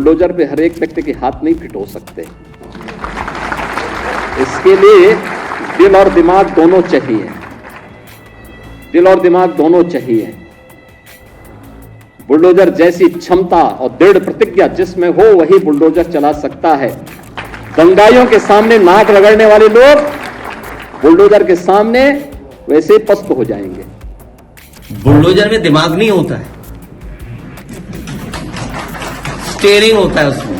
Bulldozer पे हर एक व्यक्ति के हाथ नहीं फिट हो सकते। इसके लिए दिल और दिमाग दोनों चाहिए, दिल और दिमाग दोनों चाहिए। बुलडोजर जैसी क्षमता और दृढ़ प्रतिज्ञा जिसमें हो वही बुलडोजर चला सकता है। दंगाइयों के सामने नाक रगड़ने वाले लोग बुलडोजर के सामने वैसे पस्त हो जाएंगे। बुलडोजर में दिमाग नहीं होता है, स्टीयरिंग होता है उसमें।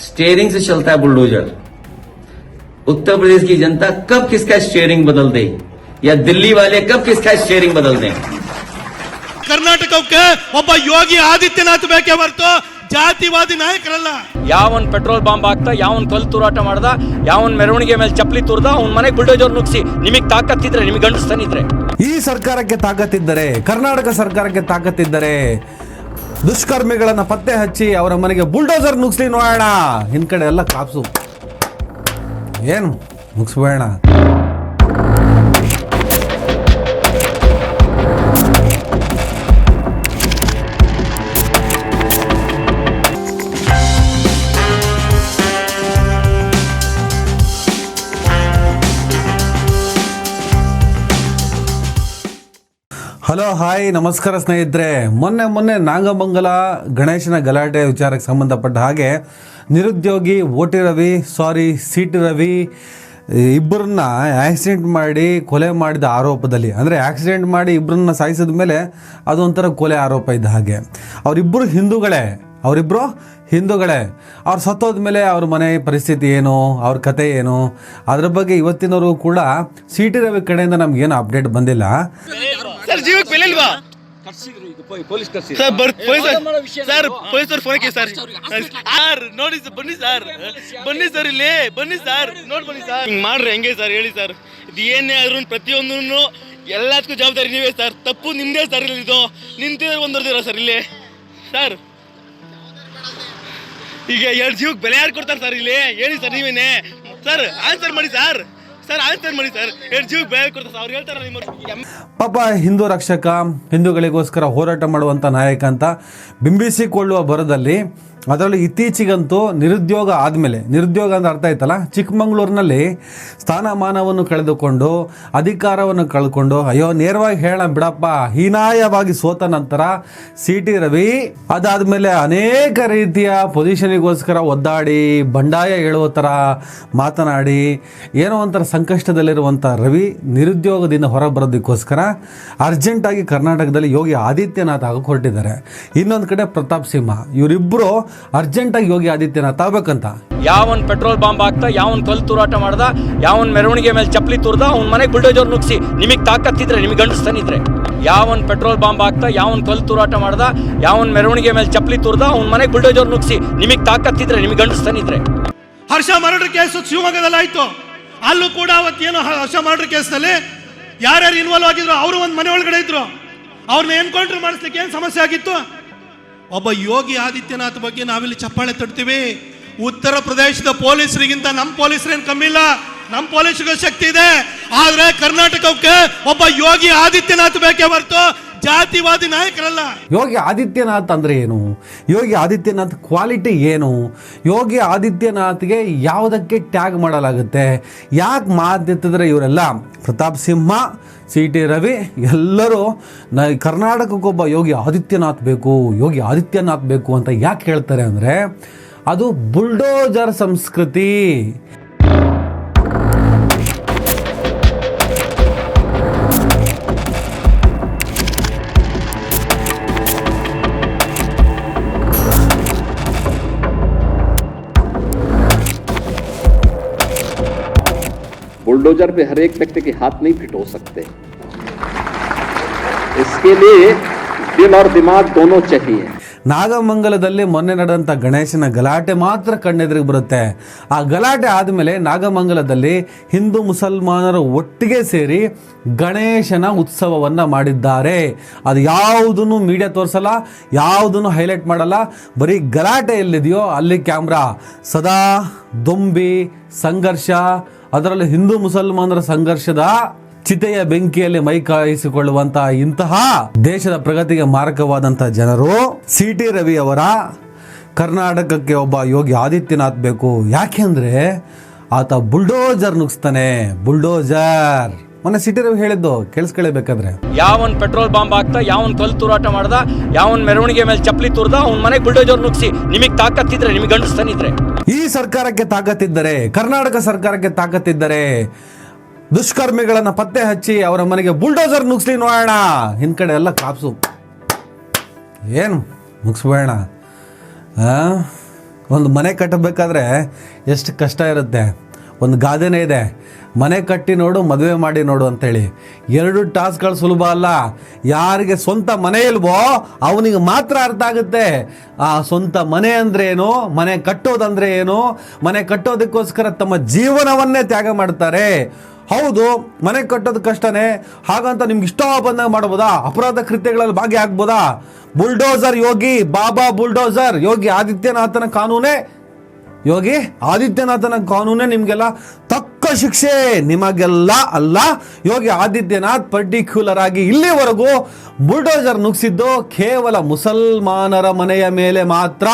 स्टीयरिंग से चलता है बुलडोजर। उत्तर प्रदेश की जनता कब किसका स्टीयरिंग बदल दे, या दिल्ली वाले कब किसका स्टीयरिंग बदल दें। ಕರ್ನಾಟಕಕ್ಕೆ ಒಬ್ಬ ಯೋಗಿ ಆದಿತ್ಯನಾಥ್ ಬೇಕೇ ಹೊರತು ಜಾತಿವಾದಿ ನಾಯಕರಲ್ಲ. ಯಾವನ್ ಪೆಟ್ರೋಲ್ ಬಾಂಬ್ ಹಾಕ್ತಾ, ಯಾವನ್ ಕಲ್ ತೂರಾಟ ಮಾಡ್ದ, ಯಾವನ್ ಮೆರವಣಿಗೆ ಮೇಲೆ ಚಪ್ಪಲಿ ತೂರ್ದ, ಅವ್ನ ಮನೆಗೆ ಬುಲ್ಡೋಜರ್ ನುಗ್ಸಿ. ನಿಮಗೆ ತಾಕತ್ತಿದ್ರೆ, ನಿಮಗೆ ಗಂಡಸ್ತಾನಿದ್ರೆ, ಈ ಸರ್ಕಾರಕ್ಕೆ ತಾಕತ್ತಿದ್ದರೆ, ಕರ್ನಾಟಕ ಸರ್ಕಾರಕ್ಕೆ ತಾಕತ್ತಿದ್ದರೆ ದುಷ್ಕರ್ಮಿಗಳನ್ನ ಪತ್ತೆ ಹಚ್ಚಿ ಅವರ ಮನೆಗೆ ಬುಲ್ಡೋಸರ್ ನುಗ್ಸ್ಲಿ ನೋಡೋಣ. ಹಿಂದ್ ಕಡೆ ಎಲ್ಲ ಕಾಪ್ಸು ಏನು ಮುಗಿಸ್ಬೇಡ. ಹಲೋ ಹಾಯ್ ನಮಸ್ಕಾರ ಸ್ನೇಹಿತರೆ. ಮೊನ್ನೆ ನಾಗಮಂಗಲ ಗಣೇಶನ ಗಲಾಟೆ ವಿಚಾರಕ್ಕೆ ಸಂಬಂಧಪಟ್ಟ ಹಾಗೆ ನಿರುದ್ಯೋಗಿ ಸಿ ಟಿ ರವಿ ಇಬ್ಬರನ್ನ ಆಕ್ಸಿಡೆಂಟ್ ಮಾಡಿ ಕೊಲೆ ಮಾಡಿದ ಆರೋಪದಲ್ಲಿ, ಅಂದರೆ ಆಕ್ಸಿಡೆಂಟ್ ಮಾಡಿ ಇಬ್ಬರನ್ನ ಸಾಯಿಸಿದ ಮೇಲೆ ಅದೊಂಥರ ಕೊಲೆ ಆರೋಪ ಇದ್ದ ಹಾಗೆ. ಅವರಿಬ್ಬರು ಹಿಂದೂಗಳೇ. ಅವ್ರು ಸತ್ತೋದ ಮೇಲೆ ಅವ್ರ ಮನೆ ಪರಿಸ್ಥಿತಿ ಏನು, ಅವ್ರ ಕತೆ ಏನು, ಅದ್ರ ಬಗ್ಗೆ ಇವತ್ತಿನವರು ಕೂಡ ಸಿ ಟಿ ರವಿ ಕಡೆಯಿಂದ ನಮ್ಗೇನು ಅಪ್ಡೇಟ್ ಬಂದಿಲ್ಲ. ಸರ್ ಜೀವಕ್ಕೆ ಬೆಲೆ ಇಲ್ವಾ? ಸರ್ ಪೊಲೀಸರು ಫೋನ್ ಹಾಕಿ ಸರ್. ನೋಡಿ ಸರ್, ಬನ್ನಿ ಸರ್ ಇಲ್ಲಿ ಬನ್ನಿ ಸರ್, ನೋಡಿ ಬನ್ನಿ ಸರ್. ಹಿಂಗ್ ಮಾಡ್ರಿ ಹೆಂಗೆ ಸರ್ ಹೇಳಿ ಸರ್. ಇದು ಏನೇ ಆದ್ರೂ ಪ್ರತಿಯೊಂದನ್ನು ಎಲ್ಲದಕ್ಕೂ ಜವಾಬ್ದಾರಿ ನೀವೇ ಸರ್. ತಪ್ಪು ನಿಮ್ದೇ ಸರ್. ಇದು ನಿಂತಿದ್ರೆ ಒಂದರ್ದಿರ ಸರ್ ಇಲ್ಲಿ ಸರ್. ಈಗ 2 ಜೀವಕ್ಕೆ ಬೆಲೆ ಯಾರು ಕೊಡ್ತಾರೆ ಸರ್ ಇಲ್ಲಿ ಹೇಳಿ ಸರ್ ನೀವೇನೆ ಸರ್. ಆನ್ಸರ್ ಮಾಡಿ ಸರ್. ಆನ್ಸರ್ ಮಾಡಿ ಸರ್. 2 ಜೀವಕ್ಕೆ ಬೆಲೆ ಕೊಡ್ತಾರೆ ಸರ್. ಅವ್ರು ಹೇಳ್ತಾರೆ ನಿಮ್ಮ ಪಾಪ ಹಿಂದೂ ರಕ್ಷಕ, ಹಿಂದೂಗಳಿಗೋಸ್ಕರ ಹೋರಾಟ ಮಾಡುವಂಥ ನಾಯಕ ಅಂತ ಬಿಂಬಿಸಿಕೊಳ್ಳುವ ಬರದಲ್ಲಿ, ಅದರಲ್ಲೂ ಇತ್ತೀಚೆಗಂತೂ ನಿರುದ್ಯೋಗ ಅಂತ ಅರ್ಥ ಆಯ್ತಲ್ಲ, ಚಿಕ್ಕಮಗಳೂರಿನಲ್ಲಿ ಸ್ಥಾನಮಾನವನ್ನು ಕಳೆದುಕೊಂಡು ಅಧಿಕಾರವನ್ನು ಕಳ್ಕೊಂಡು, ಅಯ್ಯೋ ನೇರವಾಗಿ ಹೇಳ ಬಿಡಪ್ಪ, ಹೀನಾಯವಾಗಿ ಸೋತ ನಂತರ ಸಿ ಟಿ ರವಿ ಅದಾದಮೇಲೆ ಅನೇಕ ರೀತಿಯ ಪೊಸಿಷನಿಗೋಸ್ಕರ ಒದ್ದಾಡಿ ಬಂಡಾಯ ಹೇಳುವ ಥರ ಮಾತನಾಡಿ ಏನೋ ಒಂಥರ ಸಂಕಷ್ಟದಲ್ಲಿರುವಂಥ ರವಿ ನಿರುದ್ಯೋಗದಿಂದ ಹೊರಬರೋದಕ್ಕೋಸ್ಕರ ಅರ್ಜೆಂಟಾಗಿ ಕರ್ನಾಟಕದಲ್ಲಿ ಯೋಗಿ ಆದಿತ್ಯನಾಥ್ ಆಗೋಕೆ ಹೊರಟಿದ್ದಾರೆ. ಇನ್ನೊಂದು ಕಡೆ ಪ್ರತಾಪ್ ಸಿಂಹ. ಇವರಿಬ್ಬರು ಅರ್ಜೆಂಟಾಗಿ ಯೋಗಿ ಆದಿತ್ಯನಾಥ್ ಆಗ್ಬೇಕಂತ. ಯಾವನ್ ಪೆಟ್ರೋಲ್ ಬಾಂಬ್ ಹಾಕ್ತಾ, ಯಾವನ್ ಕಲ್ ತೂರಾಟ ಮಾಡ್ದ, ಯಾವನ್ ಮೆರವಣಿಗೆ ಮೇಲೆ ಚಪ್ಪಲಿ ತೂರ್ದ, ಅವ್ನ ಮನೆಗೆ ಬುಲ್ಡೋಜರ್ ನುಗ್ಸಿ. ನಿಮಗೆ ತಾಕತ್ತಿದ್ರೆ, ನಿಮಗೆ ಗಂಡಸ್ತಾನಿದ್ರೆ, ಯಾವನ್ ಪೆಟ್ರೋಲ್ ಬಾಂಬ್ ಹಾಕ್ತಾ, ಯಾವನ್ ಕಲ್ ತೂರಾಟ ಮಾಡ್ದ, ಯಾವನ್ ಮೆರವಣಿಗೆ ಮೇಲೆ ಚಪ್ಪಲಿ ತೂರ್ದ, ಅವ್ನ ಮನೆಗೆ ಬುಲ್ಡೋಜರ್ ನುಗ್ಸಿ. ನಿಮಗೆ ತಾಕತ್ತಿದ್ರೆ, ನಿಮಗೆ ಗಂಡಸ್ತಾನಿದ್ರೆ. ಹರ್ಷ ಮರ್ಡರ್ ಕೇಸ್ ಶಿವಮೊಗ್ಗದಲ್ಲಿ ಆಯ್ತು. ಅಲ್ಲೂ ಕೂಡ ಅವತ್ತೇನು ಹರ್ಷ ಮರ್ಡರ್ ಕೇಸ್ನಲ್ಲಿ ಯಾರ್ಯಾರು ಇನ್ವಾಲ್ವ್ ಆಗಿದ್ರು ಅವರು ಒಂದು ಮನೆ ಒಳಗಡೆ ಇದ್ರು. ಅವ್ರನ್ನ ಎನ್ಕೌಂಟರ್ ಮಾಡಿಸ್ಲಿಕ್ಕೆ ಏನು ಸಮಸ್ಯೆ ಆಗಿತ್ತು? ಒಬ್ಬ ಯೋಗಿ ಆದಿತ್ಯನಾಥ್ ಬಗ್ಗೆ ನಾವಿಲ್ಲಿ ಚಪ್ಪಾಳೆ ತಡ್ತೀವಿ. ಉತ್ತರ ಪ್ರದೇಶದ ಪೊಲೀಸರಿಗಿಂತ ನಮ್ಮ ಪೊಲೀಸರೇನು ಕಮ್ಮಿ ಇಲ್ಲ. ನಮ್ಮ ಪೊಲೀಸರಿಗೂ ಶಕ್ತಿ ಇದೆ. ಆದ್ರೆ ಕರ್ನಾಟಕಕ್ಕೆ ಒಬ್ಬ ಯೋಗಿ ಆದಿತ್ಯನಾಥ್ ಬೇಕೇ ಹೊರತು ಜಾತಿವಾದಿ ನಾಯಕರಲ್ಲ. ಯೋಗಿ ಆದಿತ್ಯನಾಥ್ ಅಂದ್ರೆ ಏನು? ಯೋಗಿ ಆದಿತ್ಯನಾಥ್ ಕ್ವಾಲಿಟಿ ಏನು? ಯೋಗಿ ಆದಿತ್ಯನಾಥ್ಗೆ ಯಾವುದಕ್ಕೆ ಟ್ಯಾಗ್ ಮಾಡಲಾಗುತ್ತೆ? ಯಾಕೆ ಮಾತೆತ್ತಿದ್ರೆ ಇವರೆಲ್ಲ ಪ್ರತಾಪ್ ಸಿಂಹ, ಸಿ ಟಿ ರವಿ ಎಲ್ಲರೂ ಕರ್ನಾಟಕಕ್ಕೊಬ್ಬ ಯೋಗಿ ಆದಿತ್ಯನಾಥ್ ಬೇಕು ಅಂತ ಯಾಕೆ ಹೇಳ್ತಾರೆ ಅಂದರೆ, ಅದು ಬುಲ್ಡೋಜರ್ ಸಂಸ್ಕೃತಿ. बुलडोजर पे हर एक व्यक्ति के हाथ नहीं फिट हो सकते। इसके लिए दिल और दिमाग दोनों चाहिए. ನಾಗಮಂಗಲದಲ್ಲಿ ಮೊನ್ನೆ ನಡೆದಂಥ ಗಣೇಶನ ಗಲಾಟೆ ಮಾತ್ರ ಕಣ್ಣೆದುರಿಗೆ ಬರುತ್ತೆ. ಆ ಗಲಾಟೆ ಆದಮೇಲೆ ನಾಗಮಂಗಲದಲ್ಲಿ ಹಿಂದೂ ಮುಸಲ್ಮಾನರು ಒಟ್ಟಿಗೆ ಸೇರಿ ಗಣೇಶನ ಉತ್ಸವವನ್ನು ಮಾಡಿದ್ದಾರೆ. ಅದು ಯಾವುದನ್ನು ಮೀಡಿಯಾ ತೋರಿಸಲ್ಲ, ಯಾವುದನ್ನು ಹೈಲೈಟ್ ಮಾಡಲ್ಲ. ಬರೀ ಗಲಾಟೆ ಎಲ್ಲಿದೆಯೋ ಅಲ್ಲಿ ಕ್ಯಾಮ್ರಾ ಸದಾ ದೊಂಬಿ ಸಂಘರ್ಷ, ಅದರಲ್ಲಿ ಹಿಂದೂ ಮುಸಲ್ಮಾನರ ಸಂಘರ್ಷದ ಚಿತೆಯ ಬೆಂಕಿಯಲ್ಲಿ ಮೈ ಕಾಯಿಸಿಕೊಳ್ಳುವಂತ ಇಂತಹ ದೇಶದ ಪ್ರಗತಿಗೆ ಮಾರಕವಾದಂತಹ ಜನರು ಸಿ.ಟಿ. ರವಿ ಅವರ ಕರ್ನಾಟಕಕ್ಕೆ ಒಬ್ಬ ಯೋಗಿ ಆದಿತ್ಯನಾಥ್ ಬೇಕು. ಯಾಕೆಂದ್ರೆ ಆತ ಬುಲ್ಡೋಜರ್ ನುಗ್ಸ್ತಾನೆ, ಬುಲ್ಡೋಜರ್. ಮೊನ್ನೆ ಸಿ.ಟಿ. ರವಿ ಹೇಳಿದ್ದು ಕೇಳಿಸ್ಕೊಳ್ಳೇಬೇಕಾದ್ರೆ, ಯಾವನ್ ಪೆಟ್ರೋಲ್ ಬಾಂಬ್ ಹಾಕ್ತಾ, ಯಾವನ್ ಕಲ್ ತೂರಾಟ ಮಾಡ್ದ, ಯಾವನ್ ಮೆರವಣಿಗೆ ಮೇಲೆ ಚಪ್ಪಲಿ ತೂರ್ದ, ಅವ್ನ ಮನೆಗೆ ಬುಲ್ಡೋಜರ್ ನುಗ್ಸಿ. ನಿಮಗೆ ತಾಕತ್ತಿದ್ರೆ, ನಿಮಗೆ ಗಂಡಸ್ತಾನಿದ್ರೆ, ಈ ಸರ್ಕಾರಕ್ಕೆ ತಾಕತ್ತಿದ್ದರೆ, ಕರ್ನಾಟಕ ಸರ್ಕಾರಕ್ಕೆ ತಾಕತ್ತಿದ್ದರೆ ದುಷ್ಕರ್ಮಿಗಳನ್ನ ಪತ್ತೆ ಹಚ್ಚಿ ಅವರ ಮನೆಗೆ ಬುಲ್ಡೋಜರ್ ನುಗ್ಸ್ಲಿ ನೋಡೋಣ. ಹಿಂದ್ಕಡೆ ಎಲ್ಲ ಕಾಪ್ಸು ಏನು ಮುಗಿಸ್ಬೇಡ. ಒಂದು ಮನೆ ಕಟ್ಟಬೇಕಾದ್ರೆ ಎಷ್ಟು ಕಷ್ಟ ಇರುತ್ತೆ. ಒಂದು ಗಾದೆನೇ ಇದೆ, ಮನೆ ಕಟ್ಟಿ ನೋಡು ಮದುವೆ ಮಾಡಿ ನೋಡು ಅಂತೇಳಿ. 2 ಟಾಸ್ಕ್ಗಳು ಸುಲಭ ಅಲ್ಲ. ಯಾರಿಗೆ ಸ್ವಂತ ಮನೆ ಇಲ್ವೋ ಅವನಿಗೆ ಮಾತ್ರ ಅರ್ಥ ಆಗುತ್ತೆ ಆ ಸ್ವಂತ ಮನೆ ಅಂದ್ರೆ ಏನು, ಮನೆ ಕಟ್ಟೋದಂದ್ರೆ ಏನು. ಮನೆ ಕಟ್ಟೋದಕ್ಕೋಸ್ಕರ ತಮ್ಮ ಜೀವನವನ್ನೇ ತ್ಯಾಗ ಮಾಡ್ತಾರೆ. ಹೌದು, ಮನೆ ಕಟ್ಟೋದು ಕಷ್ಟನೇ, ಹಾಗಂತ ನಿಮ್ಗೆ ಇಷ್ಟ ಬಂದಾಗ ಮಾಡ್ಬೋದಾ? ಅಪರಾಧ ಕೃತ್ಯಗಳಲ್ಲಿ ಭಾಗಿಯಾಗ್ಬೋದಾ? ಬುಲ್ಡೋಸರ್ ಯೋಗಿ ಬಾಬಾ ಬುಲ್ಡೋಸರ್ ಯೋಗಿ ಆದಿತ್ಯನಾಥನ ಕಾನೂನೇ, ಯೋಗಿ ಆದಿತ್ಯನಾಥನ ಕಾನೂನೇ ನಿಮ್ಗೆಲ್ಲ ತಕ್ಕ ಶಿಕ್ಷೆ. ನಿಮಗೆಲ್ಲ ಅಲ್ಲ, ಯೋಗಿ ಆದಿತ್ಯನಾಥ್ ಪರ್ಟಿಕ್ಯುಲರ್ ಆಗಿ ಇಲ್ಲಿವರೆಗೂ ಬುಲ್ಡೋಸರ್ ನುಗ್ಸಿದ್ದು ಕೇವಲ ಮುಸಲ್ಮಾನರ ಮನೆಯ ಮೇಲೆ ಮಾತ್ರ.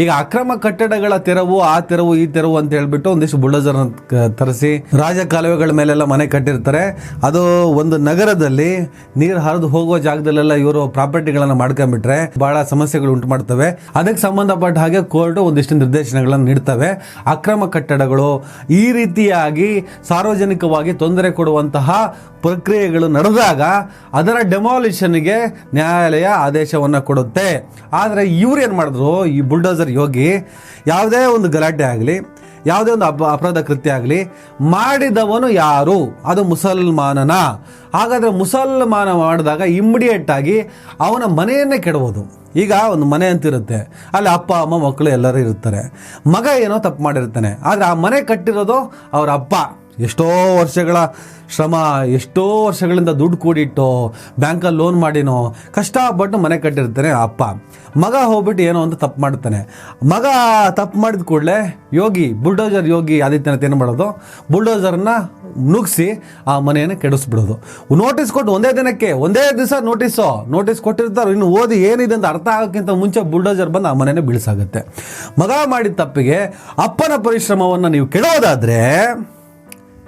ಈಗ ಅಕ್ರಮ ಕಟ್ಟಡಗಳ ತೆರವು, ಆ ತೆರವು ಈ ತೆರವು ಅಂತ ಹೇಳ್ಬಿಟ್ಟು ಒಂದಿಷ್ಟು ಬುಲ್ಡೋಸರ್ ತರಿಸಿ ರಾಜಕಾಲುವೆಗಳ ಮೇಲೆಲ್ಲ ಮನೆ ಕಟ್ಟಿರ್ತಾರೆ. ಅದು ಒಂದು ನಗರದಲ್ಲಿ ನೀರು ಹರಿದು ಹೋಗುವ ಜಾಗದಲ್ಲೆಲ್ಲ ಇವರು ಪ್ರಾಪರ್ಟಿಗಳನ್ನು ಮಾಡ್ಕೊಂಡ್ಬಿಟ್ರೆ ಬಹಳ ಸಮಸ್ಯೆಗಳು ಉಂಟು ಮಾಡ್ತವೆ. ಅದಕ್ಕೆ ಸಂಬಂಧಪಟ್ಟ ಹಾಗೆ ಕೋರ್ಟ್ ಒಂದಿಷ್ಟು ನಿರ್ದೇಶನಗಳನ್ನು ನೀಡ್ತವೆ. ಅಕ್ರಮ ಕಟ್ಟಡಗಳು ಈ ರೀತಿಯಾಗಿ ಸಾರ್ವಜನಿಕವಾಗಿ ತೊಂದರೆ ಕೊಡುವಂತಹ ಪ್ರಕ್ರಿಯೆಗಳು ನಡೆದಾಗ ಅದರ ಡೆಮಾಲಿಷನ್ಗೆ ನ್ಯಾಯಾಲಯ ಆದೇಶವನ್ನು ಕೊಡುತ್ತೆ. ಆದರೆ ಇವ್ರು ಏನು ಮಾಡಿದ್ರು, ಈ ಬುಲ್ಡೋಸರ್ ಯೋಗಿ ಯಾವುದೇ ಒಂದು ಗಲಾಟೆ ಆಗಲಿ, ಯಾವುದೇ ಒಂದು ಅಪರಾಧ ಕೃತ್ಯ ಆಗಲಿ ಮಾಡಿದವನು ಯಾರು? ಅದು ಮುಸಲ್ಮಾನನ. ಹಾಗಾದರೆ ಮುಸಲ್ಮಾನ ಮಾಡಿದಾಗ ಇಮ್ಮಿಡಿಯೇಟ್ ಆಗಿ ಅವನ ಮನೆಯನ್ನೇ ಕೆಡಬೋದು. ಈಗ ಒಂದು ಮನೆ ಅಂತಿರುತ್ತೆ, ಅಲ್ಲಿ ಅಪ್ಪ ಅಮ್ಮ ಮಕ್ಕಳು ಎಲ್ಲರೂ ಇರ್ತಾರೆ. ಮಗ ಏನೋ ತಪ್ಪು ಮಾಡಿರ್ತಾನೆ, ಆದರೆ ಆ ಮನೆ ಕಟ್ಟಿರೋದು ಅವರ ಅಪ್ಪ. ಎಷ್ಟೋ ವರ್ಷಗಳ ಶ್ರಮ, ಎಷ್ಟೋ ವರ್ಷಗಳಿಂದ ದುಡ್ಡು ಕೂಡಿಟ್ಟು ಬ್ಯಾಂಕಲ್ಲಿ ಲೋನ್ ಮಾಡಿನೋ ಕಷ್ಟಪಟ್ಟು ಮನೆ ಕಟ್ಟಿರ್ತಾನೆ ಅಪ್ಪ. ಮಗ ಹೋಗ್ಬಿಟ್ಟು ಏನೋ ಅಂತ ತಪ್ಪು ಮಾಡ್ತಾನೆ. ಮಗ ತಪ್ಪು ಮಾಡಿದ ಕೂಡಲೇ ಯೋಗಿ ಬುಲ್ಡೋಜರ್ ಯೋಗಿ ಆದಿತ್ಯನಾಥ್ ಏನು ಮಾಡೋದು, ಬುಲ್ಡೋಜರ್ನ ನುಗ್ಸಿ ಆ ಮನೆಯನ್ನು ಕೆಡಿಸ್ಬಿಡೋದು. ನೋಟಿಸ್ ಕೊಟ್ಟು ಒಂದೇ ದಿವಸ ನೋಟಿಸ್ ಕೊಟ್ಟಿರ್ತಾರೆ. ಇನ್ನು ಓದಿ ಏನಿದೆ ಅಂತ ಅರ್ಥ ಆಗೋಕ್ಕಿಂತ ಮುಂಚೆ ಬುಲ್ಡೋಜರ್ ಬಂದು ಆ ಮನೆಯನ್ನು ಬೀಳ್ಸಾಗುತ್ತೆ. ಮಗ ಮಾಡಿದ ತಪ್ಪಿಗೆ ಅಪ್ಪನ ಪರಿಶ್ರಮವನ್ನು ನೀವು ಕೆಡೋದಾದರೆ,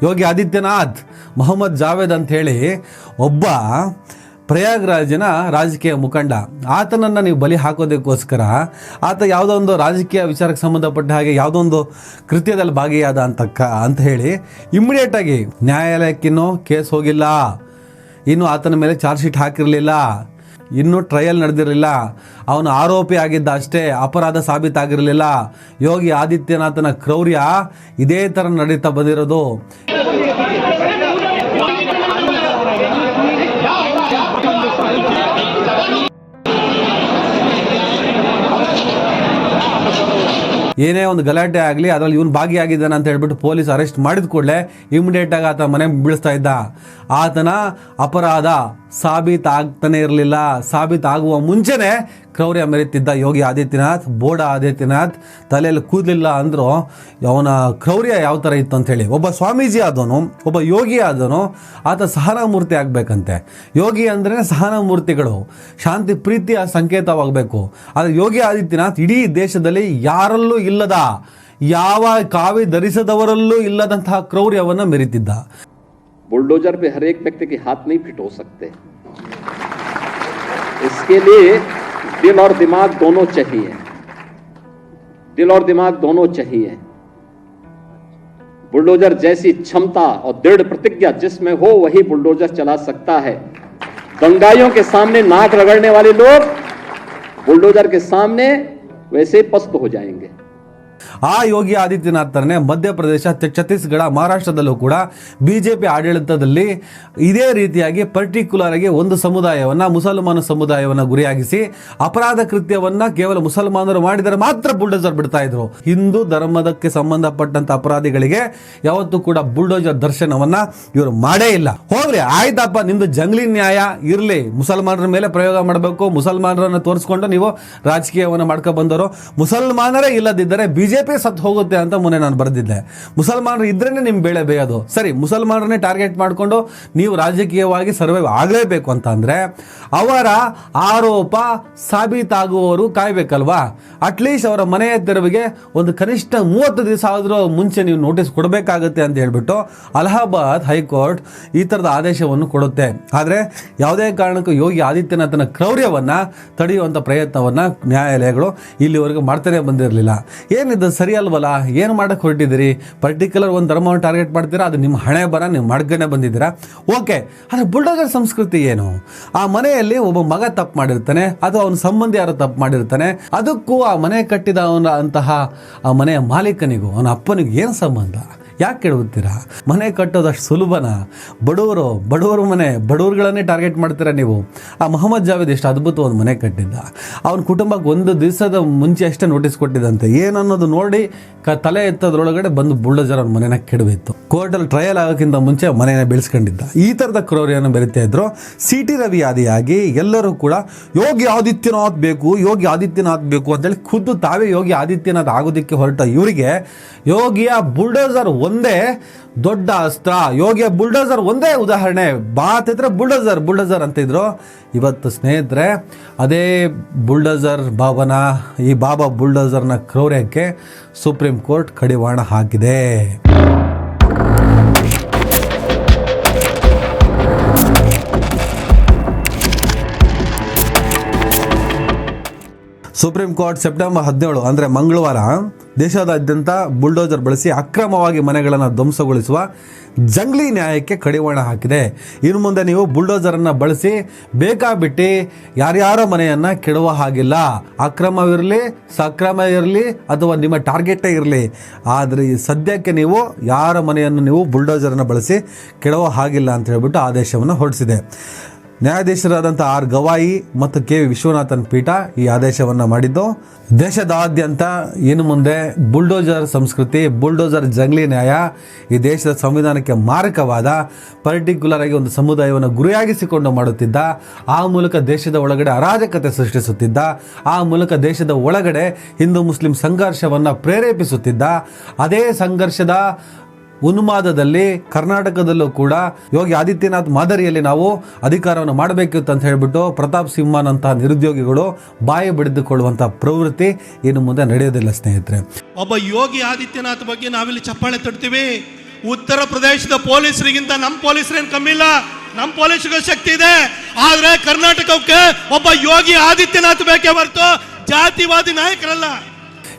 ಯೋಗಿ ಆದಿತ್ಯನಾಥ್ ಮೊಹಮ್ಮದ್ ಜಾವೇದ್ ಅಂತ ಹೇಳಿ ಒಬ್ಬ ಪ್ರಯಾಗ್ರಾಜಿನ ರಾಜಕೀಯ ಮುಖಂಡ, ಆತನನ್ನು ನೀವು ಬಲಿ ಹಾಕೋದಕ್ಕೋಸ್ಕರ ಆತ ಯಾವುದೋ ಒಂದು ರಾಜಕೀಯ ವಿಚಾರಕ್ಕೆ ಸಂಬಂಧಪಟ್ಟ ಹಾಗೆ ಯಾವುದೋ ಒಂದು ಕೃತ್ಯದಲ್ಲಿ ಭಾಗಿಯಾದ ಅಂತ ಹೇಳಿ ಇಮ್ಮಿಡಿಯೇಟಾಗಿ ನ್ಯಾಯಾಲಯಕ್ಕಿನ್ನೂ ಕೇಸ್ ಹೋಗಿಲ್ಲ, ಇನ್ನು ಆತನ ಮೇಲೆ ಚಾರ್ಜ್ ಶೀಟ್ ಹಾಕಿರಲಿಲ್ಲ, ಇನ್ನೂ ಟ್ರಯಲ್ ನಡೆದಿರಲಿಲ್ಲ, ಅವನು ಆರೋಪಿ ಆಗಿದ್ದ ಅಷ್ಟೇ, ಅಪರಾಧ ಸಾಬೀತಾಗಿರಲಿಲ್ಲ. ಯೋಗಿ ಆದಿತ್ಯನಾಥನ ಕ್ರೌರ್ಯ ಇದೇ ಥರ ನಡೀತಾ ಬಂದಿರೋದು. ಏನೇ ಒಂದು ಗಲಾಟೆ ಆಗಲಿ ಅದರಲ್ಲಿ ಇವನು ಭಾಗಿಯಾಗಿದ್ದಾನೆ ಅಂತ ಹೇಳ್ಬಿಟ್ಟು ಪೊಲೀಸ್ ಅರೆಸ್ಟ್ ಮಾಡಿದ ಕೂಡಲೇ ಇಮಿಡಿಯೇಟ್ ಆಗಿ ಆತ ಮನೆ ಬೀಳಿಸ್ತಾ ಇದ್ದ. ಆತನ ಅಪರಾಧ ಸಾಬೀತಾಗ್ತಾನೆ ಇರಲಿಲ್ಲ. ಸಾಬೀತಾಗುವ ಮುಂಚೆನೆ ಕ್ರೌರ್ಯ ಮೆರೀತಿದ್ದ ಯೋಗಿ ಆದಿತ್ಯನಾಥ್, ಬೋಡ ಆದಿತ್ಯನಾಥ್. ತಲೆಯಲ್ಲಿ ಕೂದಲಿಲ್ಲ ಅಂದರೂ ಅವನ ಕ್ರೌರ್ಯ ಯಾವ ಥರ ಇತ್ತು ಅಂಥೇಳಿ. ಒಬ್ಬ ಸ್ವಾಮೀಜಿ ಆದವನು, ಒಬ್ಬ ಯೋಗಿ ಆದವನು, ಆತ ಸಹನಾಮೂರ್ತಿ ಆಗಬೇಕಂತೆ. ಯೋಗಿ ಅಂದ್ರೆ ಸಹನಾಮೂರ್ತಿಗಳು, ಶಾಂತಿ ಪ್ರೀತಿಯ ಸಂಕೇತವಾಗಬೇಕು. ಆದರೆ ಯೋಗಿ ಆದಿತ್ಯನಾಥ್ ಇಡೀ ದೇಶದಲ್ಲಿ ಯಾರಲ್ಲೂ ಇಲ್ಲದ, ಯಾವ ಕಾವಿ ಧರಿಸದವರಲ್ಲೂ ಇಲ್ಲದಂತಹ ಕ್ರೌರ್ಯವನ್ನು ಮೆರೀತಿದ್ದ. बुलडोजर पे हर एक व्यक्ति के हाथ नहीं फिट हो सकते, इसके लिए दिल और दिमाग दोनों चाहिए, दिल और दिमाग दोनों चाहिए। बुलडोजर जैसी क्षमता और दृढ़ प्रतिज्ञा जिसमें हो वही बुलडोजर चला सकता है। दंगाइयों के सामने नाक रगड़ने वाले लोग बुलडोजर के सामने वैसे पस्त हो जाएंगे। ಆ ಯೋಗಿ ಆದಿತ್ಯನಾಥ್ ತರನೇ ಮಧ್ಯಪ್ರದೇಶ, ಛತ್ತೀಸ್ಗಢ, ಮಹಾರಾಷ್ಟ್ರದಲ್ಲೂ ಕೂಡ ಬಿಜೆಪಿ ಆಡಳಿತದಲ್ಲಿ ಇದೇ ರೀತಿಯಾಗಿ ಪರ್ಟಿಕ್ಯುಲರ್ ಆಗಿ ಒಂದು ಸಮುದಾಯವನ್ನ, ಮುಸಲ್ಮಾನ ಸಮುದಾಯವನ್ನ ಗುರಿಯಾಗಿಸಿ ಅಪರಾಧ ಕೃತ್ಯವನ್ನ ಕೇವಲ ಮುಸಲ್ಮಾನರು ಮಾಡಿದರೆ ಮಾತ್ರ ಬುಲ್ಡೋಜರ್ ಬಿಡ್ತಾ ಇದ್ರು. ಹಿಂದೂ ಧರ್ಮದಕ್ಕೆ ಸಂಬಂಧಪಟ್ಟಂತ ಅಪರಾಧಿಗಳಿಗೆ ಯಾವತ್ತೂ ಕೂಡ ಬುಲ್ಡೋಜರ್ ದರ್ಶನವನ್ನ ಇವರು ಮಾಡೇ ಇಲ್ಲ. ಹೋಗ್ರಿ ಆಯ್ತಪ್ಪ, ನಿಮ್ದು ಜಂಗ್ಲಿ ನ್ಯಾಯ ಇರ್ಲಿ, ಮುಸಲ್ಮಾನರ ಮೇಲೆ ಪ್ರಯೋಗ ಮಾಡಬೇಕು, ಮುಸಲ್ಮಾನರನ್ನು ತೋರಿಸ್ಕೊಂಡು ನೀವು ರಾಜಕೀಯವನ್ನು ಮಾಡ್ಕೊ ಬಂದವರು. ಮುಸಲ್ಮಾನರೇ ಇಲ್ಲದಿದ್ದರೆ ಬಿಜೆಪಿ ಸತ್ತು ಹೋಗುತ್ತೆ ಅಂತ ಮೊನ್ನೆ ನಾನು ಬರೆದಿದ್ದೆ. ಮುಸಲ್ಮಾನರು ಇದ್ರೇನೆ ನಿಮ್ ಬೇಳೆ ಬೇಯೋದು. ಸರಿ, ಮುಸಲ್ಮಾನರನ್ನೇ ಟಾರ್ಗೆಟ್ ಮಾಡಿಕೊಂಡು ನೀವು ರಾಜಕೀಯವಾಗಿ ಸರ್ವೈವ್ ಆಗಲೇಬೇಕು ಅಂತ ಅಂದ್ರೆ ಅವರ ಆರೋಪ ಸಾಬೀತಾಗುವವರು ಕಾಯ್ಬೇಕಲ್ವಾ? ಅಟ್ಲೀಸ್ಟ್ ಅವರ ಮನೆಯ ತೆರವಿಗೆ ಒಂದು ಕನಿಷ್ಠ 30 ದಿವಸ ಆದರೂ ಮುಂಚೆ ನೀವು ನೋಟಿಸ್ ಕೊಡಬೇಕಾಗುತ್ತೆ ಅಂತ ಹೇಳ್ಬಿಟ್ಟು ಅಲಹಾಬಾದ್ ಹೈಕೋರ್ಟ್ ಈ ತರದ ಆದೇಶವನ್ನು ಕೊಡುತ್ತೆ. ಆದರೆ ಯಾವುದೇ ಕಾರಣಕ್ಕೂ ಯೋಗಿ ಆದಿತ್ಯನಾಥನ ಕ್ರೌರ್ಯವನ್ನ ತಡೆಯುವಂತ ಪ್ರಯತ್ನವನ್ನ ನ್ಯಾಯಾಲಯಗಳು ಇಲ್ಲಿವರೆಗೂ ಮಾಡ್ತಾನೆ ಬಂದಿರಲಿಲ್ಲ. ಏನಿದು ಸರಿ ಅಲ್ವಲ್ಲ? ಏನು ಮಾಡಕ್ಕೆ ಹೊರಟಿದ್ದೀರಿ? ಪರ್ಟಿಕ್ಯುಲರ್ ಒಂದು ಧರ್ಮವನ್ನು ಟಾರ್ಗೆಟ್ ಮಾಡ್ತೀರಾ, ಅದು ನಿಮ್ಮ ಹಣೆ ಬರ, ನೀವು ಮಾಡ್ಕೊಂಡೇ ಬಂದಿದ್ದೀರಾ. ಓಕೆ, ಆದರೆ ಬುಲ್ಡೋಜರ್ ಸಂಸ್ಕೃತಿ ಏನು? ಆ ಮನೆಯಲ್ಲಿ ಒಬ್ಬ ಮಗ ತಪ್ಪು ಮಾಡಿರ್ತಾನೆ, ಅದು ಅವನ ಸಂಬಂಧಿ ಯಾರು ತಪ್ಪು ಮಾಡಿರ್ತಾನೆ, ಅದಕ್ಕೂ ಆ ಮನೆ ಕಟ್ಟಿದ ಅಂತಹ ಆ ಮನೆಯ ಮಾಲೀಕನಿಗೂ ಅವನ ಅಪ್ಪನಿಗೂ ಏನು ಸಂಬಂಧ? ಯಾಕೆ ಕೆಡವುತ್ತೀರಾ? ಮನೆ ಕಟ್ಟೋದಷ್ಟು ಸುಲಭನ? ಬಡವರ ಮನೆ, ಬಡವರುಗಳನ್ನೇ ಟಾರ್ಗೆಟ್ ಮಾಡ್ತೀರಾ ನೀವು. ಆ ಮೊಹಮ್ಮದ್ ಜಾವೇದ್ ಎಷ್ಟು ಅದ್ಭುತ ಒಂದು ಮನೆ ಕಟ್ಟಿದ್ದ. ಅವನ ಕುಟುಂಬಕ್ಕೆ ಒಂದು ದಿವಸದ ಮುಂಚೆ ಅಷ್ಟೇ ನೋಟಿಸ್ ಕೊಟ್ಟಿದ್ದಂತೆ. ಏನನ್ನೋದು ನೋಡಿ ತಲೆ ಎತ್ತದ್ರೊಳಗಡೆ ಬಂದು ಬುಲ್ಡೋಜರ್ ಅವ್ನ ಮನೆನ ಕೆಡವಿತ್ತು. ಕೋರ್ಟಲ್ಲಿ ಟ್ರಯಲ್ ಆಗೋಕ್ಕಿಂತ ಮುಂಚೆ ಮನೆಯ ಬೆಳೆಸ್ಕೊಂಡಿದ್ದ. ಈ ಥರದ ಕ್ರೌರ್ಯವನ್ನು ಬೆರಿತಾ ಇದ್ರು. CT ರವಿ ಆದಿಯಾಗಿ ಎಲ್ಲರೂ ಕೂಡ ಯೋಗಿ ಆದಿತ್ಯನಾಥ್ ಬೇಕು, ಯೋಗಿ ಆದಿತ್ಯನಾಥ್ ಬೇಕು ಅಂತೇಳಿ ಖುದ್ದು ತಾವೇ ಯೋಗಿ ಆದಿತ್ಯನಾಥ್ ಆಗೋದಕ್ಕೆ ಹೊರಟ ಇವರಿಗೆ ಯೋಗಿಯ ಬುಲ್ಡೋಜರ್ ಒಂದೇ ದೊಡ್ಡ ಅಸ್ತ್ರ, ಯೋಗಿಯ ಬುಲ್ಡೋಜರ್ ಒಂದೇ ಉದಾಹರಣೆ. ಬಾತಿದ್ರೆ ಬುಲ್ಡೋಜರ್ ಅಂತಿದ್ರು. ಇವತ್ತು ಸ್ನೇಹಿತರೆ, ಅದೇ ಬುಲ್ಡೋಜರ್ ಬಾಬನ, ಈ ಬಾಬಾ ಬುಲ್ಡೋಜರ್ನ ಕ್ರೌರ್ಯಕ್ಕೆ ಸುಪ್ರೀಂ ಕೋರ್ಟ್ ಕಡಿವಾಣ ಹಾಕಿದೆ. ಸುಪ್ರೀಂ ಕೋರ್ಟ್ ಸೆಪ್ಟೆಂಬರ್ 17 ಅಂದರೆ ಮಂಗಳವಾರ ದೇಶದಾದ್ಯಂತ ಬುಲ್ಡೋಜರ್ ಬಳಸಿ ಅಕ್ರಮವಾಗಿ ಮನೆಗಳನ್ನು ಧ್ವಂಸಗೊಳಿಸುವ ಜಂಗ್ಲಿ ನ್ಯಾಯಕ್ಕೆ ಕಡಿವಾಣ ಹಾಕಿದೆ. ಇನ್ನು ಮುಂದೆ ನೀವು ಬುಲ್ಡೋಜರನ್ನು ಬಳಸಿ ಬೇಕಾಬಿಟ್ಟು ಯಾರ್ಯಾರೋ ಮನೆಯನ್ನು ಕೆಡುವ ಹಾಗಿಲ್ಲ. ಅಕ್ರಮವಿರಲಿ, ಸಕ್ರಮ ಇರಲಿ, ಅಥವಾ ನಿಮ್ಮ ಟಾರ್ಗೆಟೇ ಇರಲಿ, ಆದರೆ ಸದ್ಯಕ್ಕೆ ನೀವು ಯಾರ ಮನೆಯನ್ನು ನೀವು ಬುಲ್ಡೋಜರನ್ನು ಬಳಸಿ ಕೆಡುವ ಹಾಗಿಲ್ಲ ಅಂತ ಹೇಳ್ಬಿಟ್ಟು ಆದೇಶವನ್ನು ಹೊರಡಿಸಿದೆ. ನ್ಯಾಯಾಧೀಶರಾದಂಥ R ಗವಾಯಿ ಮತ್ತು KV ವಿಶ್ವನಾಥನ್ ಪೀಠ ಈ ಆದೇಶವನ್ನು ಮಾಡಿದ್ದು. ದೇಶದಾದ್ಯಂತ ಇನ್ನು ಮುಂದೆ ಬುಲ್ಡೋಜರ್ ಸಂಸ್ಕೃತಿ, ಬುಲ್ಡೋಜರ್ ಜಂಗ್ಲಿ ನ್ಯಾಯ ಈ ದೇಶದ ಸಂವಿಧಾನಕ್ಕೆ ಮಾರಕವಾದ, ಪರ್ಟಿಕ್ಯುಲರ್ ಆಗಿ ಒಂದು ಸಮುದಾಯವನ್ನು ಗುರಿಯಾಗಿಸಿಕೊಂಡು ಮಾಡುತ್ತಿದ್ದ, ಆ ಮೂಲಕ ದೇಶದ ಒಳಗಡೆ ಅರಾಜಕತೆ ಸೃಷ್ಟಿಸುತ್ತಿದ್ದ, ಆ ಮೂಲಕ ದೇಶದ ಒಳಗಡೆ ಹಿಂದೂ ಮುಸ್ಲಿಂ ಸಂಘರ್ಷವನ್ನು ಪ್ರೇರೇಪಿಸುತ್ತಿದ್ದ, ಅದೇ ಸಂಘರ್ಷದ ಉನ್ಮಾದದಲ್ಲಿ ಕರ್ನಾಟಕದಲ್ಲೂ ಕೂಡ ಯೋಗಿ ಆದಿತ್ಯನಾಥ್ ಮಾದರಿಯಲ್ಲಿ ನಾವು ಅಧಿಕಾರವನ್ನು ಮಾಡಬೇಕಿತ್ತು ಅಂತ ಹೇಳ್ಬಿಟ್ಟು ಪ್ರತಾಪ್ ಸಿಂಹನಂತಹ ನಿರುದ್ಯೋಗಿಗಳು ಬಾಯಿ ಬಿಡಿದುಕೊಳ್ಳುವಂಥ ಪ್ರವೃತ್ತಿ ಇನ್ನು ಮುಂದೆ ನಡೆಯೋದಿಲ್ಲ ಸ್ನೇಹಿತರೆ. ಒಬ್ಬ ಯೋಗಿ ಆದಿತ್ಯನಾಥ್ ಬಗ್ಗೆ ನಾವಿಲ್ಲಿ ಚಪ್ಪಾಳೆ ತಡ್ತೀವಿ. ಉತ್ತರ ಪ್ರದೇಶದ ಪೊಲೀಸರಿಗಿಂತ ನಮ್ಮ ಪೊಲೀಸರೇನು ಕಮ್ಮಿ ಇಲ್ಲ, ನಮ್ಮ ಪೊಲೀಸರಿಗೂ ಶಕ್ತಿ ಇದೆ. ಆದ್ರೆ ಕರ್ನಾಟಕಕ್ಕೆ ಒಬ್ಬ ಯೋಗಿ ಆದಿತ್ಯನಾಥ್ ಬೇಕೇ ಹೊರತು ಜಾತಿವಾದಿ ನಾಯಕರಲ್ಲ.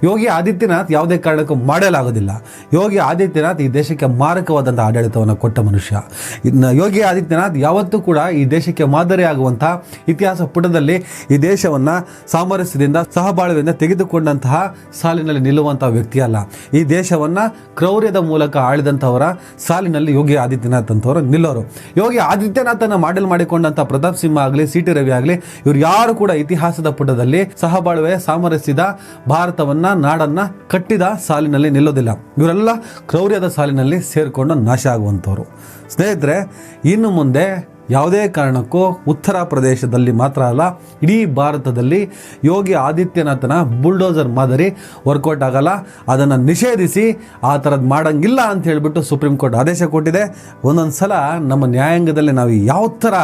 ಯೋಗಿ ಆದಿತ್ಯನಾಥ್ ಯಾವುದೇ ಕಾರಣಕ್ಕೂ ಮಾಡಲಾಗೋದಿಲ್ಲ. ಯೋಗಿ ಆದಿತ್ಯನಾಥ್ ಈ ದೇಶಕ್ಕೆ ಮಾರಕವಾದಂಥ ಆಡಳಿತವನ್ನು ಕೊಟ್ಟ ಮನುಷ್ಯ. ಇನ್ನು ಯೋಗಿ ಆದಿತ್ಯನಾಥ್ ಯಾವತ್ತೂ ಕೂಡ ಈ ದೇಶಕ್ಕೆ ಮಾದರಿಯಾಗುವಂಥ ಇತಿಹಾಸ ಪುಟದಲ್ಲಿ ಈ ದೇಶವನ್ನು ಸಾಮರಸ್ಯದಿಂದ, ಸಹಬಾಳ್ವೆಯಿಂದ ತೆಗೆದುಕೊಂಡಂತಹ ಸಾಲಿನಲ್ಲಿ ನಿಲ್ಲುವಂಥ ವ್ಯಕ್ತಿಯಲ್ಲ. ಈ ದೇಶವನ್ನು ಕ್ರೌರ್ಯದ ಮೂಲಕ ಆಳಿದಂಥವರ ಸಾಲಿನಲ್ಲಿ ಯೋಗಿ ಆದಿತ್ಯನಾಥ್ ಅಂತವರು ನಿಲ್ಲೋರು. ಯೋಗಿ ಆದಿತ್ಯನಾಥನ್ನು ಮಾಡೆಲ್ ಮಾಡಿಕೊಂಡಂಥ ಪ್ರತಾಪ್ ಸಿಂಹ ಆಗಲಿ, CT ರವಿ ಆಗಲಿ, ಇವರು ಯಾರು ಕೂಡ ಇತಿಹಾಸದ ಪುಟದಲ್ಲಿ ಸಹಬಾಳ್ವೆ, ಸಾಮರಸ್ಯದ ಭಾರತವನ್ನು, ನಾಡನ್ನ ಕಟ್ಟಿದ ಸಾಲಿನಲ್ಲಿ ನಿಲ್ಲೋದಿಲ್ಲ. ಇವರೆಲ್ಲ ಕ್ರೌರ್ಯದ ಸಾಲಿನಲ್ಲಿ ಸೇರಿಕೊಂಡು ನಾಶ ಆಗುವಂಥವ್ರು. ಸ್ನೇಹಿತರೆ, ಇನ್ನು ಮುಂದೆ ಯಾವುದೇ ಕಾರಣಕ್ಕೂ ಉತ್ತರ ಪ್ರದೇಶದಲ್ಲಿ ಮಾತ್ರ ಅಲ್ಲ, ಇಡೀ ಭಾರತದಲ್ಲಿ ಯೋಗಿ ಆದಿತ್ಯನಾಥನ ಬುಲ್ಡೋಜರ್ ಮಾದರಿ ವರ್ಕೌಟ್ ಆಗಲ್ಲ. ಅದನ್ನು ನಿಷೇಧಿಸಿ ಆ ಥರದ್ದು ಮಾಡಂಗಿಲ್ಲ ಅಂತ ಹೇಳಿಬಿಟ್ಟು ಸುಪ್ರೀಂ ಕೋರ್ಟ್ ಆದೇಶ ಕೊಟ್ಟಿದೆ. ಒಂದೊಂದು ಸಲ ನಮ್ಮ ನ್ಯಾಯಾಂಗದಲ್ಲಿ ನಾವು ಯಾವ ಥರ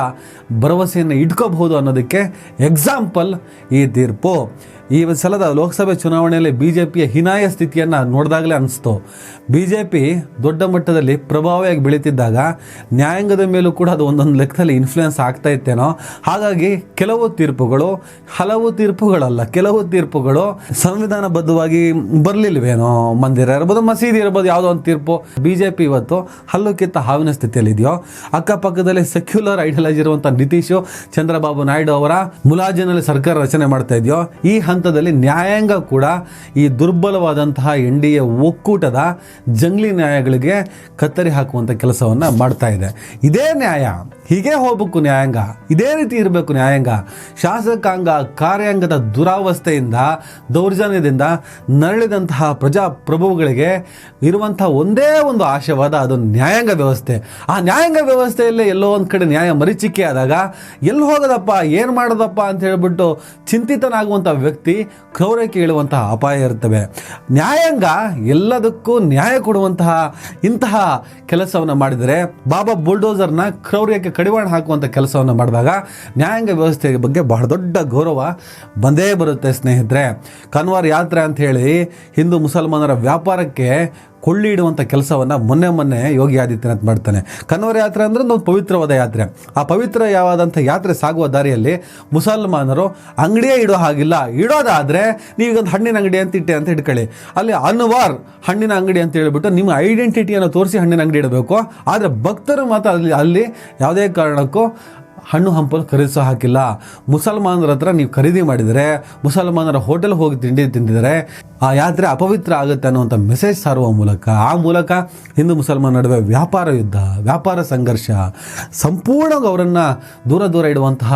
ಭರವಸೆಯನ್ನು ಇಟ್ಕೋಬಹುದು ಅನ್ನೋದಕ್ಕೆ ಎಕ್ಸಾಂಪಲ್ ಈ ತೀರ್ಪು. ಈ ಸಲದ ಲೋಕಸಭೆ ಚುನಾವಣೆಯಲ್ಲಿ BJPಯ ಹೀನಾಯ ಸ್ಥಿತಿಯನ್ನು ನೋಡಿದಾಗಲೇ ಅನಿಸ್ತು. BJP ದೊಡ್ಡ ಮಟ್ಟದಲ್ಲಿ ಪ್ರಭಾವಿಯಾಗಿ ಬೆಳೀತಿದ್ದಾಗ ನ್ಯಾಯಾಂಗದ ಮೇಲೂ ಕೂಡ ಅದು ಒಂದೊಂದು ಲೆಕ್ಕದಲ್ಲಿ ಇನ್ಫ್ಲೂಯೆನ್ಸ್ ಆಗ್ತಾ ಇತ್ತೇನೋ. ಹಾಗಾಗಿ ಕೆಲವು ತೀರ್ಪುಗಳು, ಹಲವು ತೀರ್ಪುಗಳಲ್ಲ, ಕೆಲವು ತೀರ್ಪುಗಳು ಸಂವಿಧಾನಬದ್ಧವಾಗಿ ಬರಲಿಲ್ವೇನೋ. ಮಂದಿರ ಇರ್ಬೋದು, ಮಸೀದಿ ಇರ್ಬೋದು, ಯಾವುದೋ ಒಂದು ತೀರ್ಪು. BJP ಇವತ್ತು ಹಲ್ಲು ಕಿತ್ತ ಹಾವಿನ ಸ್ಥಿತಿಯಲ್ಲಿ ಇದೆಯೋ. ಅಕ್ಕಪಕ್ಕದಲ್ಲಿ ಸೆಕ್ಯುಲರ್ ಐಡಿಯಾಲಜಿ ಇರುವಂಥ ನಿತೀಶ್ ಚಂದ್ರಬಾಬು ನಾಯ್ಡು ಅವರ ಮುಲಾಜಿನಲ್ಲಿ ಸರ್ಕಾರ ರಚನೆ ಮಾಡ್ತಾ ಇದೆಯೋ. ಈ ಹಂತದಲ್ಲಿ ನ್ಯಾಯಾಂಗ ಕೂಡ ಈ ದುರ್ಬಲವಾದಂತಹ NDA ಒಕ್ಕೂಟದ ಜಂಗ್ಲಿ ನ್ಯಾಯಗಳಿಗೆ ಕತ್ತರಿ ಹಾಕುವಂಥ ಕೆಲಸವನ್ನು ಮಾಡ್ತಾ ಇದೆ. ಇದೇ ನ್ಯಾಯ ಹೀಗೆ ಹೋಗ್ಬೇಕು, ನ್ಯಾಯಾಂಗ ಇದೇ ರೀತಿ ಇರಬೇಕು. ನ್ಯಾಯಾಂಗ ಶಾಸಕಾಂಗ ಕಾರ್ಯಾಂಗದ ದುರಾವಸ್ಥೆಯಿಂದ ದೌರ್ಜನ್ಯದಿಂದ ನರಳಿದಂತಹ ಪ್ರಜಾಪ್ರಭುಗಳಿಗೆ ಇರುವಂತಹ ಒಂದೇ ಒಂದು ಆಶಯವಾದ, ಅದು ನ್ಯಾಯಾಂಗ ವ್ಯವಸ್ಥೆ. ಆ ನ್ಯಾಯಾಂಗ ವ್ಯವಸ್ಥೆಯಲ್ಲೇ ಎಲ್ಲೋ ಒಂದು ಕಡೆ ನ್ಯಾಯ ಮರೀಚಿಕೆ ಆದಾಗ ಎಲ್ಲಿ ಹೋಗೋದಪ್ಪ, ಏನು ಮಾಡೋದಪ್ಪ ಅಂತ ಹೇಳ್ಬಿಟ್ಟು ಚಿಂತಿತನಾಗುವಂಥ ವ್ಯಕ್ತಿ ಕ್ರೌರ್ಯಕ್ಕೆ ಇಳುವಂತಹ ಅಪಾಯ ಇರ್ತವೆ. ನ್ಯಾಯಾಂಗ ಎಲ್ಲದಕ್ಕೂ ನ್ಯಾಯ ಕೊಡುವಂತಹ ಇಂತಹ ಕೆಲಸವನ್ನು ಮಾಡಿದರೆ, ಬಾಬಾ ಬುಲ್ಡೋಸರ್ನ ಕ್ರೌರ್ಯಕ್ಕೆ ಕಡಿವಾಣ ಹಾಕುವಂಥ ಕೆಲಸವನ್ನು ಮಾಡಿದಾಗ ನ್ಯಾಯಾಂಗ ವ್ಯವಸ್ಥೆಯ ಬಗ್ಗೆ ಬಹಳ ದೊಡ್ಡ ಗೌರವ ಬಂದೇ ಬರುತ್ತೆ ಸ್ನೇಹಿತರೆ. ಕನ್ವಾರ್ ಯಾತ್ರೆ ಅಂತ ಹೇಳಿ ಹಿಂದೂ ಮುಸಲ್ಮಾನರ ವ್ಯಾಪಾರಕ್ಕೆ ಕೊಳ್ಳಿ ಇಡುವಂಥ ಕೆಲಸವನ್ನು ಮೊನ್ನೆ ಯೋಗಿ ಆದಿತ್ಯನಾಥ್ ಮಾಡ್ತಾನೆ. ಕನ್ವಾರ್ ಯಾತ್ರೆ ಅಂದರೆ ಒಂದು ಪವಿತ್ರವಾದ ಯಾತ್ರೆ. ಆ ಪವಿತ್ರವಾದಂಥ ಯಾತ್ರೆ ಸಾಗುವ ದಾರಿಯಲ್ಲಿ ಮುಸಲ್ಮಾನರು ಅಂಗಡಿಯೇ ಇಡೋ ಹಾಗಿಲ್ಲ. ಇಡೋದಾದರೆ ನೀವೀಗೊಂದು ಹಣ್ಣಿನ ಅಂಗಡಿ ಅಂತ ಇಟ್ಟೆ ಅಂತ ಇಟ್ಕೊಳ್ಳಿ, ಅಲ್ಲಿ ಅನ್ವಾರ್ ಹಣ್ಣಿನ ಅಂಗಡಿ ಅಂತ ಹೇಳ್ಬಿಟ್ಟು ನಿಮ್ಮ ಐಡೆಂಟಿಟಿಯನ್ನು ತೋರಿಸಿ ಹಣ್ಣಿನ ಅಂಗಡಿ ಇಡಬೇಕು. ಆದರೆ ಭಕ್ತರು ಮಾತ್ರ ಅಲ್ಲಿ ಯಾವುದೇ ಕಾರಣಕ್ಕೂ ಹಣ್ಣು ಹಂಪಲು ಖರೀದಿಸೋ ಹಾಕಿಲ್ಲ. ಮುಸಲ್ಮಾನರ ಹತ್ರ ನೀವು ಖರೀದಿ ಮಾಡಿದರೆ, ಮುಸಲ್ಮಾನರ ಹೋಟೆಲ್ ಹೋಗಿ ತಿಂಡಿ ತಿಂದಿದರೆ ಆ ಯಾತ್ರೆ ಅಪವಿತ್ರ ಆಗುತ್ತೆ ಅನ್ನುವಂಥ ಮೆಸೇಜ್ ಸಾರುವ ಮೂಲಕ ಹಿಂದೂ ಮುಸಲ್ಮಾನ ನಡುವೆ ವ್ಯಾಪಾರ ಯುದ್ಧ, ವ್ಯಾಪಾರ ಸಂಘರ್ಷ, ಸಂಪೂರ್ಣವಾಗಿ ಅವರನ್ನು ದೂರ ಇಡುವಂತಹ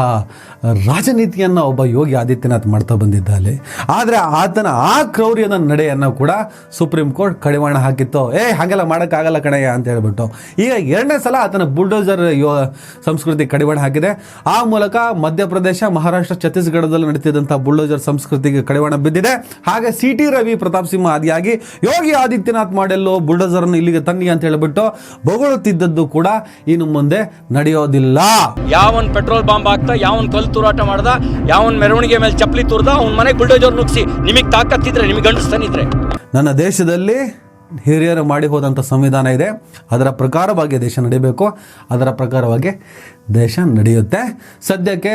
ರಾಜನೀತಿಯನ್ನು ಒಬ್ಬ ಯೋಗಿ ಆದಿತ್ಯನಾಥ್ ಮಾಡ್ತಾ ಬಂದಿದ್ದಲ್ಲಿ. ಆದರೆ ಆತನ ಆ ಕ್ರೌರ್ಯದ ನಡೆಯನ್ನು ಕೂಡ ಸುಪ್ರೀಂ ಕೋರ್ಟ್ ಕಡಿವಾಣ ಹಾಕಿತ್ತು. ಹಾಗೆಲ್ಲ ಮಾಡೋಕ್ಕಾಗಲ್ಲ ಕಣಯ್ಯ ಅಂತ ಹೇಳ್ಬಿಟ್ಟು ಈಗ 2ನೇ ಸಲ ಆತನ ಬುಲ್ಡೋಸರ್ ಸಂಸ್ಕೃತಿ ಕಡಿವಾಣ ಹಾಕಿದೆ. ಆ ಮೂಲಕ ಮಧ್ಯಪ್ರದೇಶ, ಮಹಾರಾಷ್ಟ್ರ, ಛತ್ತೀಸ್ಗಢದಲ್ಲಿ ನಡೀತಿದ್ದಂಥ ಬುಲ್ಡೋಸರ್ ಸಂಸ್ಕೃತಿಗೆ ಕಡಿವಾಣ ಬಿದ್ದಿದೆ. ಹಾಗೆ CT ರವಿ ಪ್ರತಾಪ್ ಸಿಂಹ ಆದಿಯಾಗಿ ಯೋಗಿ ಆದಿತ್ಯನಾಥ್ ಮಾಡೆಲ್ಲೋ ಬುಲ್ಡೋಸರ್ನ್ನು ಇಲ್ಲಿಗೆ ತನ್ನಿ ಅಂತ ಹೇಳ್ಬಿಟ್ಟು ಬೊಗಳುತ್ತಿದ್ದದ್ದು ಕೂಡ ಇನ್ನು ಮುಂದೆ ನಡೆಯೋದಿಲ್ಲ. ಯಾವನ್ ಪೆಟ್ರೋಲ್ ಬಾಂಬ್ ಹಾಕ್ತಾ, ಯಾವನ್ ಕಲ್ ತೂರಾಟ ಮಾಡ್ದ, ಯಾವನ್ ಮೆರವಣಿಗೆ ಮೇಲೆ ಚಪ್ಪಲಿ ತೂರ್ದ, ಅವ್ನ ಮನೆಗೆ ಬುಲ್ಡೋಜರ್ ನುಗ್ಸಿ. ನಿಮಗೆ ತಾಕತ್ತಿದ್ರೆ, ನಿಮಗೆ ಗಂಡಸ್ತಾನಿದ್ರೆ. ನನ್ನ ದೇಶದಲ್ಲಿ ಹಿರಿಯರು ಮಾಡಿ ಹೋದಂಥ ಸಂವಿಧಾನ ಇದೆ. ಅದರ ಪ್ರಕಾರವಾಗಿ ದೇಶ ನಡೀಬೇಕು. ಅದರ ಪ್ರಕಾರವಾಗಿ ದೇಶ ನಡೆಯುತ್ತೆ. ಸದ್ಯಕ್ಕೆ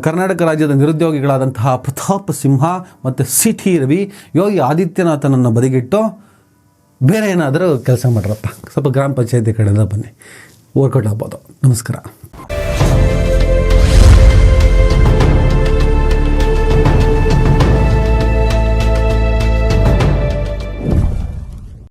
ಕರ್ನಾಟಕ ರಾಜ್ಯದ ನಿರುದ್ಯೋಗಿಗಳಾದಂತಹ ಪ್ರತಾಪ್ ಸಿಂಹ ಮತ್ತು CT ರವಿ ಯೋಗಿ ಆದಿತ್ಯನಾಥನನ್ನು ಬದಿಗಿಟ್ಟು ಬೇರೆ ಏನಾದರೂ ಕೆಲಸ ಮಾಡ್ರಪ್ಪ, ಸ್ವಲ್ಪ ಗ್ರಾಮ ಪಂಚಾಯತಿ ಕಡೆಯಿಂದ ಬನ್ನಿ, ವರ್ಕೌಟ್ ಆಗ್ಬೋದು. ನಮಸ್ಕಾರ.